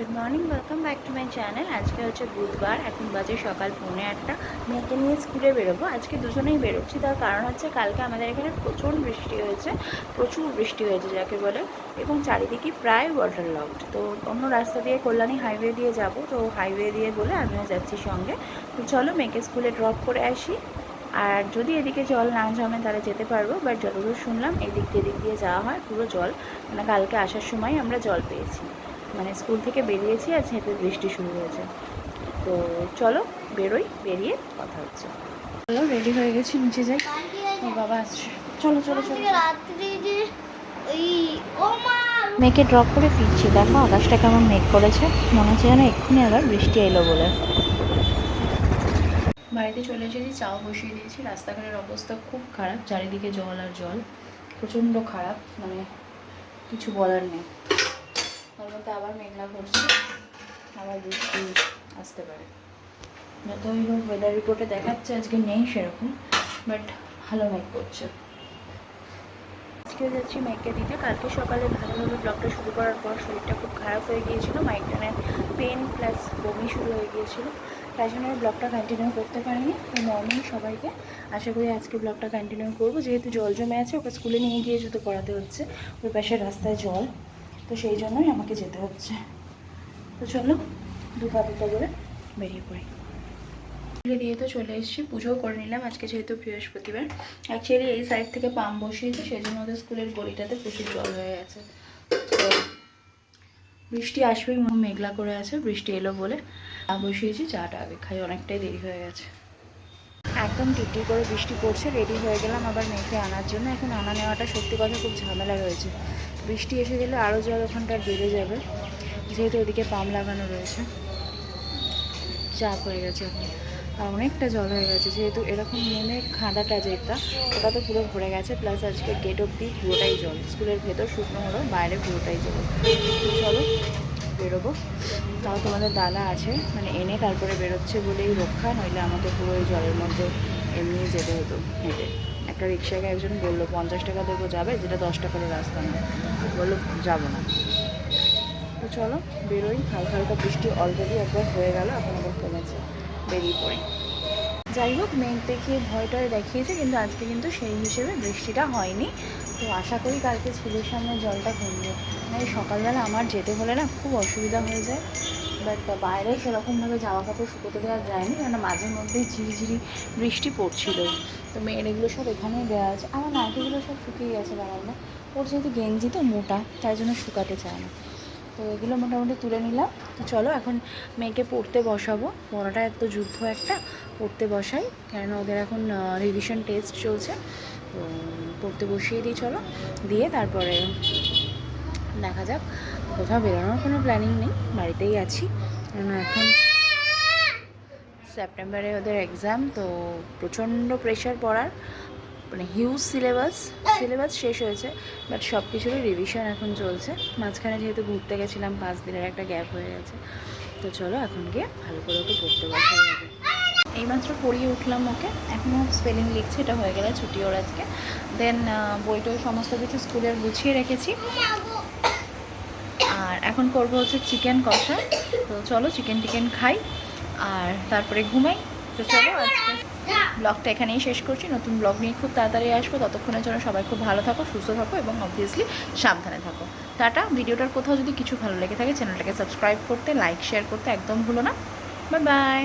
Good morning, welcome back to my channel. আজকে হচ্ছে বুধবার, এখন বাজে সকাল 8:45। মেয়েকে নিয়ে স্কুলে বেরোবো। আজকে দুজনেই বেরোচ্ছি, তার কারণ হচ্ছে কালকে আমাদের এখানে প্রচুর বৃষ্টি হয়েছে যাকে বলে, এবং চারিদিকে প্রায় ওয়াটার লকড। তো অন্য রাস্তা দিয়ে, কল্যাণী হাইওয়ে দিয়ে যাব, তো হাইওয়ে দিয়ে বলে আমিও যাচ্ছি সঙ্গে। তো চলো মেয়েকে স্কুলে ড্রপ করে আসি। আর যদি এদিকে জল না জমে তাহলে যেতে পারবো, বাট যতদূর শুনলাম এদিক দিয়ে যাওয়া হয় পুরো জল, মানে কালকে আসার সময় আমরা জল পেয়েছি, মানে স্কুল থেকে বেরিয়েছি আর ঝেঁপে বৃষ্টি শুরু হয়েছে। তো চলো বেরোই, বেরিয়ে কথা হচ্ছে। চলো রেডি হয়ে গেছি, নিচে যাই। ও বাবা আসছে, চলো চলো চলো। মেয়েকে ড্রপ করে ফিরছি, দেখো আকাশটা কেমন মেঘ করেছে, মনে হচ্ছে যেন এক্ষুনি আবার বৃষ্টি এলো বলে। বাড়িতে চলে এসেছি, চাও বসিয়ে দিয়েছি। রাস্তাঘাটের অবস্থা খুব খারাপ, চারিদিকে জল আর জল, প্রচণ্ড খারাপ, মানে কিছু বলার নেই। তার মধ্যে আবার মেঘলা করছে, আবার বৃষ্টি আসতে পারে। যতই হোক ওয়েদার রিপোর্টে দেখাচ্ছে আজকে নেই সেরকম, বাট ভালো মেঘ করছে। আজকে যাচ্ছি মেঘকে দিতে। কালকে সকালে ভালোভাবে ব্লগটা শুরু করার পর শরীরটা খুব খারাপ হয়ে গিয়েছিলো, মাইগ্রেনের পেন প্লাস বমি শুরু হয়ে গিয়েছিলো, তাই জন্য ব্লগটা কন্টিনিউ করতে পারিনি। তো মর্নিং সবাইকে, আশা করি আজকে ব্লগটা কন্টিনিউ করবো। যেহেতু জল জমে আছে, ওকে স্কুলে নিয়ে গিয়ে জুতো পড়াতে হচ্ছে, ওই পাশের রাস্তায় জল, তো সেই জন্যই আমাকে যেতে হচ্ছে। তো চলো দু পা দুটো করে বেরিয়ে পড়ি। দিয়ে তো চলে এসেছি, পুজোও করে নিলাম আজকে যেহেতু বৃহস্পতিবার। অ্যাকচুয়ালি এই সাইড থেকে পাম্প বসিয়েছে, সেই জন্য ওদের স্কুলের গলিটাতে প্রচুর জল হয়ে গেছে। তো বৃষ্টি আসবেই, মেঘলা করে আছে, বৃষ্টি এলো বলে চা বসিয়েছি, চাটা আগে খাই, অনেকটাই দেরি হয়ে গেছে। একদম টিপটিপ করে বৃষ্টি পড়ছে, রেডি হয়ে গেলাম আবার মেয়েকে আনার জন্য। এখন আনা নেওয়াটা সত্যি কথা খুব ঝামেলা রয়েছে, বৃষ্টি এসে গেলে আরও জল ওখানটা বেড়ে যাবে, যেহেতু ওদিকে পাম্প লাগানো রয়েছে, চাপ হয়ে গেছে এখন, আর অনেকটা জল হয়ে গেছে। যেহেতু এরকম নেমে খাঁদাটা যেটা, ওটা তো পুরো ভরে গেছে, প্লাস আজকে গেট অব্দি পুরোটাই জল, স্কুলের ভেতর শুকনো হলো, বাইরে পুরোটাই জল। চলো বেরোবো। তাও তোমাদের দাদা আছে, মানে এনে তারপরে বেরোচ্ছে বলেই রক্ষা, নইলে আমাকে পুরো এই জলের মধ্যে এমনি যেতে হতো হেঁটে। একটা রিক্সাকে একজন বললো 50 টাকা দেবো যাবে, যেটা 10 টাকারও রাস্তা না, বললো যাবো না। তো চলো বেরোই। হালকা হালকা বৃষ্টি অলরেডি একবার হয়ে গেল, এখন আবার কমেছে, বেরিয়ে পড়ি। যাই হোক, মেঘ দেখিয়ে ভয়টায় দেখিয়েছে, কিন্তু আজকে কিন্তু সেই হিসেবে বৃষ্টিটা হয়নি। তো আশা করি কালকে স্কুলের সামনে জলটা কমবে। মানে সকালবেলা আমার যেতে হলে না খুব অসুবিধা হয়ে যায়, বাট বাইরে সেরকমভাবে জামা কাপড় শুকোতে দেওয়া যায়নি, কেন মাঝে মধ্যেই ঝিরিঝিরি বৃষ্টি পড়ছিল। তো মেয়ের এগুলো সব এখানেই দেওয়া আছে, আমার নাইটিগুলো সব শুকিয়ে গেছে বারান্দা, ওর যেহেতু গেঞ্জি তো মোটা, তাই জন্য শুকাতে চায় না। তো এগুলো মোটামুটি তুলে নিলাম। তো চলো এখন মেয়েকে পড়তে বসাবো, পড়াটা এত যুদ্ধ একটা, পড়তে বসাই, কেন ওদের এখন রিভিশন টেস্ট চলছে। তো পড়তে বসিয়ে দিই, চলো দিয়ে তারপরে দেখা যাক। কোথাও বেরোনোর কোনো প্ল্যানিং নেই, বাড়িতেই আছি, কেন এখন সেপ্টেম্বরে ওদের এক্সাম, তো প্রচণ্ড প্রেশার পড়ার, মানে হিউজ সিলেবাস শেষ হয়েছে, বাট সব কিছুরই রিভিশন এখন চলছে। মাঝখানে যেহেতু ঘুরতে গেছিলাম, 5 দিনের একটা গ্যাপ হয়ে গেছে। তো চলো এখন গিয়ে ভালো করে ওকে পড়তে বসা যাবে। এইমাত্র পড়িয়ে উঠলাম ওকে, এখনও স্পেলিং লিখছে, এটা হয়ে গেলে ছুটি ওর আজকে। দেন বইটই সমস্ত কিছু স্কুলের গুছিয়ে রেখেছি, আর এখন করবো হচ্ছে চিকেন কষা। তো চলো চিকেন খাই আর তারপরে ঘুমাই। তো চলো আজকে ব্লগটা এখানেই শেষ করছি, নতুন ব্লগ নিয়ে খুব তাড়াতাড়ি আসবো। ততক্ষণের জন্য সবাই খুব ভালো থাকো, সুস্থ থাকো, এবং অবভিয়াসলি সাবধানে থাকো। টাটা। ভিডিওটার কোথাও যদি কিছু ভালো লেগে থাকে চ্যানেলটাকে সাবস্ক্রাইব করতে, লাইক শেয়ার করতে একদম ভুলো না। Bye bye.